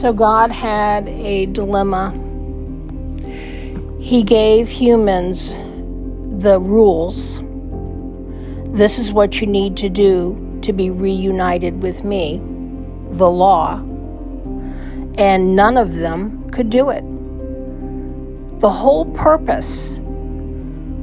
So God had a dilemma. He gave humans the rules. This is what you need to do to be reunited with me, the law. And none of them could do it. The whole purpose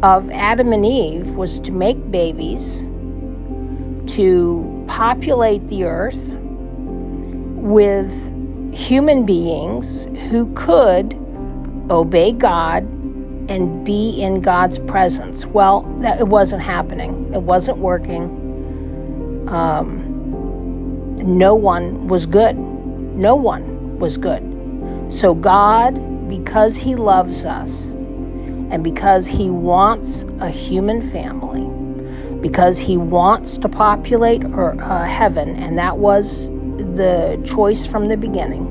of Adam and Eve was to make babies, to populate the earth with human beings who could obey God and be in God's presence. Well, it wasn't happening. It wasn't working. No one was good. No one was good. So God, because He loves us, and because He wants a human family, because He wants to populate heaven, and that was the choice from the beginning,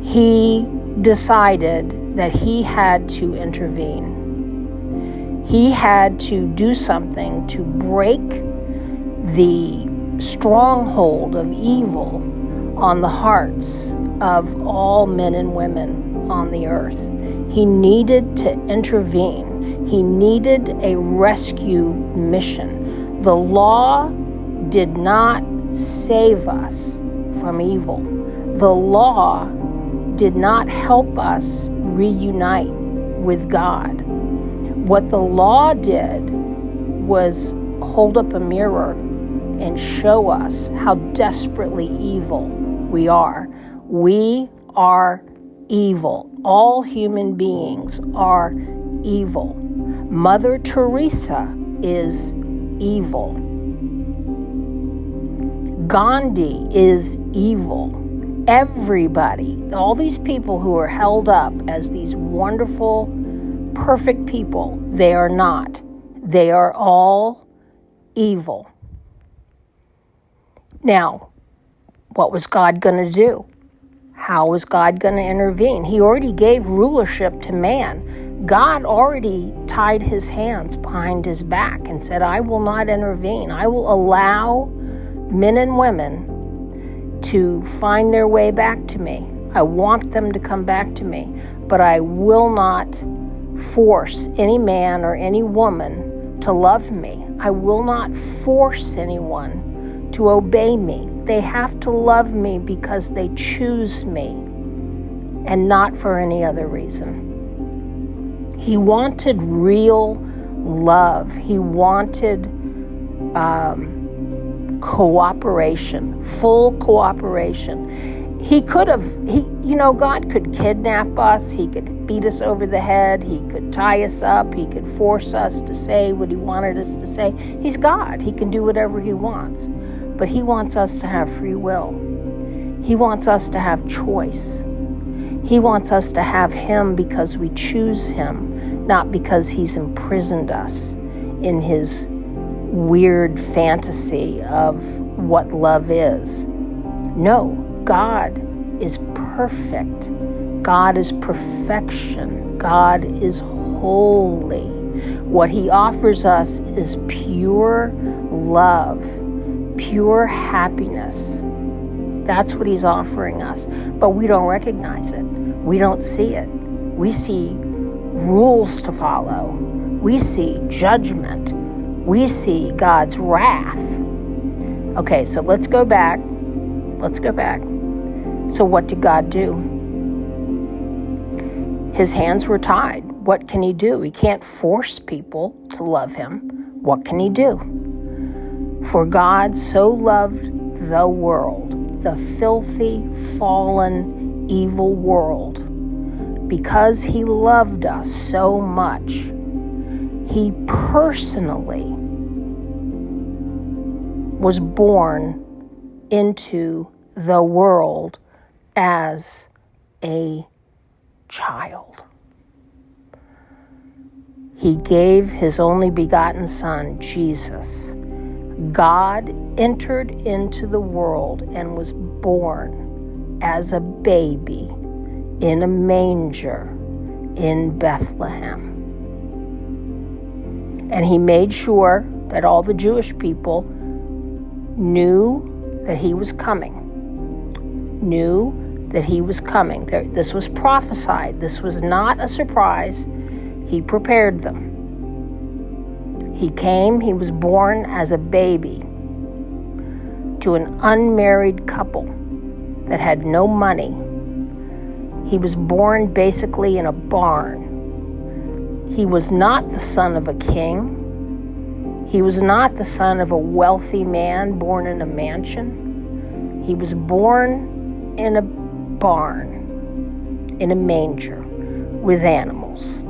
He decided that He had to intervene. He had to do something to break the stronghold of evil on the hearts of all men and women on the earth. He needed to intervene. He needed a rescue mission. The law did not save us from evil. The law did not help us reunite with God. What the law did was hold up a mirror and show us how desperately evil we are. We are evil. All human beings are evil. Mother Teresa is evil. Gandhi is evil. Everybody, all these people who are held up as these wonderful, perfect people, they are not. They are all evil. Now, what was God going to do? How was God going to intervene? He already gave rulership to man. God already tied His hands behind His back and said, I will not intervene. I will allow men and women to find their way back to me. I want them to come back to me, but I will not force any man or any woman to love me. I will not force anyone to obey me. They have to love me because they choose me and not for any other reason. He wanted real love. He wanted cooperation, full cooperation. He could have, God could kidnap us. He could beat us over the head. He could tie us up. He could force us to say what He wanted us to say. He's God. He can do whatever He wants. But He wants us to have free will. He wants us to have choice. He wants us to have Him because we choose Him, not because He's imprisoned us in His weird fantasy of what love is. No, God is perfect. God is perfection. God is holy. What He offers us is pure love, pure happiness. That's what He's offering us. But we don't recognize it. We don't see it. We see rules to follow. We see judgment. We see God's wrath. Okay, so let's go back. So what did God do? His hands were tied. What can He do? He can't force people to love Him. What can He do? For God so loved the world, the filthy, fallen, evil world. Because He loved us so much, He personally was born into the world as a child. He gave His only begotten Son, Jesus. God entered into the world and was born as a baby in a manger in Bethlehem. And He made sure that all the Jewish people knew that He was coming, knew that he was coming. This was prophesied. This was not a surprise. He prepared them. He came, he was born as a baby to an unmarried couple that had no money. He was born basically in a barn. He was not the son of a king. He was not the son of a wealthy man born in a mansion. He was born in a barn, in a manger, with animals.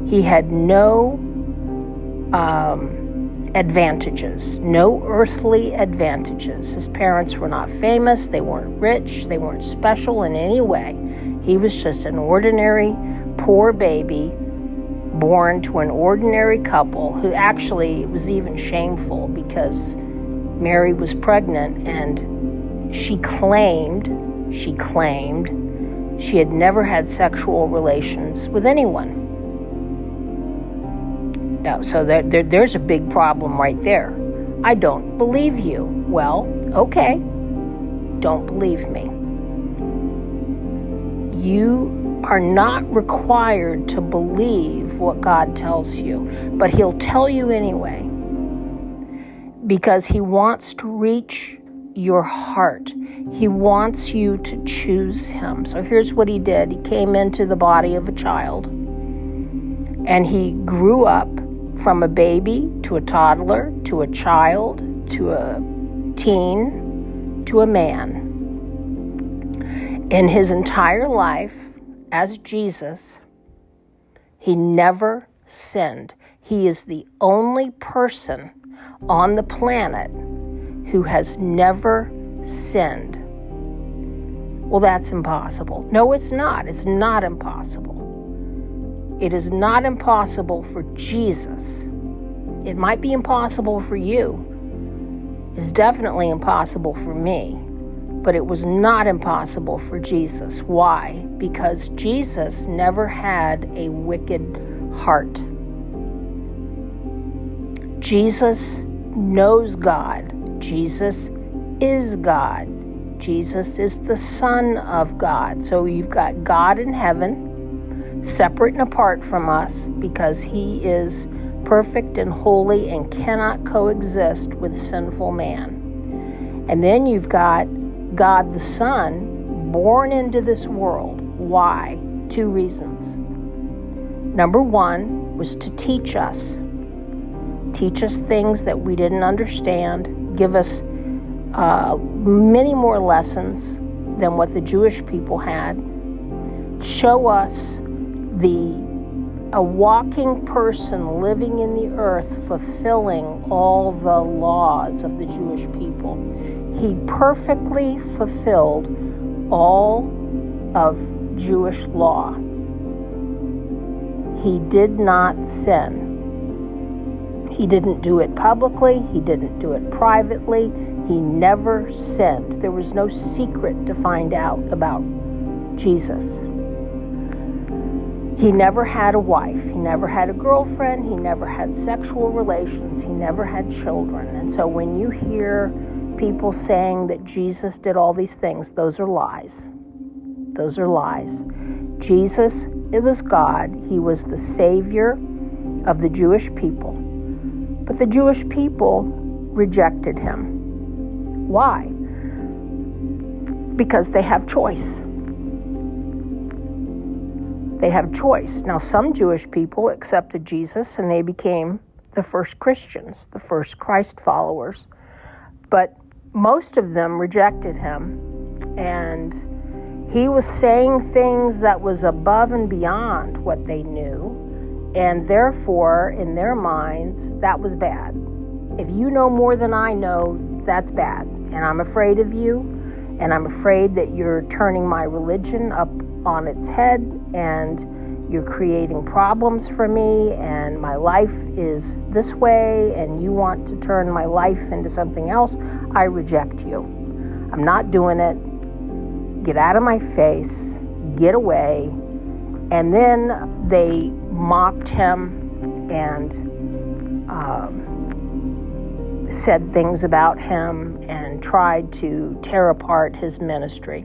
He had no advantages, no earthly advantages. His parents were not famous, they weren't rich, they weren't special in any way. He was just an ordinary, poor baby born to an ordinary couple who actually, it was even shameful because Mary was pregnant and she claimed she had never had sexual relations with anyone. No, so there's a big problem right there. I don't believe you. Well, okay, don't believe me. You are not required to believe what God tells you, but he'll tell you anyway because he wants to reach your heart. He wants you to choose him. So here's what he did. He came into the body of a child and he grew up from a baby to a toddler to a child to a teen to a man. In his entire life as Jesus, he never sinned. He is the only person on the planet who has never sinned. Well, that's impossible. No, it's not. It's not impossible. It is not impossible for Jesus. It might be impossible for you. It's definitely impossible for me. But it was not impossible for Jesus. Why? Because Jesus never had a wicked heart. Jesus knows God. Jesus is God. Jesus is the Son of God. So you've got God in heaven, separate and apart from us, because he is perfect and holy and cannot coexist with sinful man. And then you've got God the Son born into this world. Why? 2 reasons. Number 1 was to teach us things that we didn't understand, give us many more lessons than what the Jewish people had, show us a walking person living in the earth, fulfilling all the laws of the Jewish people. He perfectly fulfilled all of Jewish law. He did not sin. He didn't do it publicly. He didn't do it privately. He never sinned. There was no secret to find out about Jesus. He never had a wife. He never had a girlfriend. He never had sexual relations. He never had children. And so when you hear people saying that Jesus did all these things, those are lies. Those are lies. Jesus, it was God. He was the Savior of the Jewish people. But the Jewish people rejected him. Why? Because they have choice. They have choice. Now, some Jewish people accepted Jesus and they became the first Christians, the first Christ followers. But most of them rejected him, and he was saying things that was above and beyond what they knew, and therefore, in their minds, that was bad. If you know more than I know, that's bad, and I'm afraid of you, and I'm afraid that you're turning my religion up on its head, and you're creating problems for me, and my life is this way, and you want to turn my life into something else. I reject you. I'm not doing it. Get out of my face. Get away. And then they mocked him and said things about him and tried to tear apart his ministry.